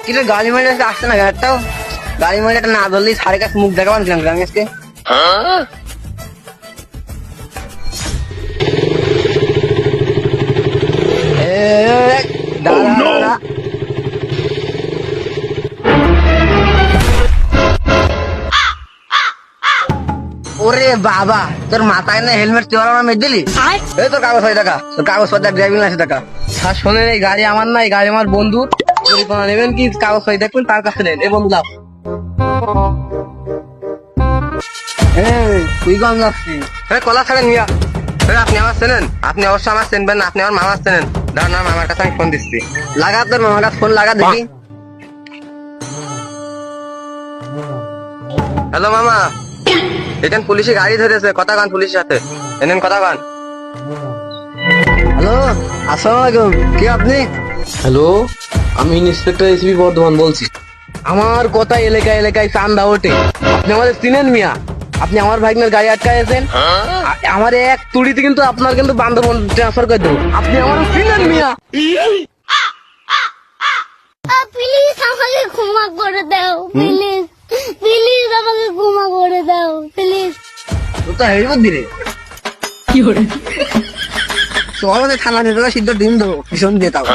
কিরে গাড়ি মারি আসছে না গাড়িটাও, গাড়ি মারিটা না ধরলেই সাড়ে কাছে মুখ দেখাবান ছিলাম গ্রামে আজকে। ওরে বাবা, তোর মাথায় না হেলমেট তুই আমার মেরে দিলি? এই তোর কাগজ হয় টাকা, তোর কাগজ পত্র ড্রাইভিং লাইসেন্স টাকা। স্যার শোনেন, এই গাড়ি আমার না, এই গাড়ি আমার বন্ধুর। পরিকল্পনা নেবেন কি কাগজ হয় দেখবেন তার কাছে নেন। এই বন্ধু লাভ তুই কম যাচ্ছিস। কলা ছাড়েন মিয়া, আপনি আমার চেনেন? আপনি অবশ্যই আমার চেনবেন না, আপনি আমার মামার চেনেন। দাঁড়ান না, মামার কাছে আমি ফোন দিচ্ছি। লাগা তোর মামার কাছে ফোন লাগা দেখি। হ্যালো মামা, এখানে পুলিশে গাড়ি ধরেছে, কথা গান পুলিশের সাথে, এনেন কথা গান। হ্যালো, আসসালামু আলাইকুম, কে আপনি? হ্যালো, আমি ইন্সপেক্টর এসবি বর্ধমান বলছি। আমার কথা এলাকায় এলাকায় চান্দা ওঠে, আপনি আমাদের চিনেন মিয়া? আপনি আমার ভাগ্নের গাড়ি আটকাইছেন, আমার এক তুড়িতে কিন্তু আপনার কিন্তু বান্ধবন ট্রান্সফার করে দেবো। আপনি আমার চিনেন মিয়া? প্লিজ আমাকে ক্ষমা করে দাও, প্লিজ প্লিজ আমাকে ক্ষমা করে দাও, প্লিজ। তো তো হেরিব দিলে কি করে তোমার মধ্যে থানা নেতা সিদ্ধ ডিম দেবো ভীষণ দিয়ে তাও।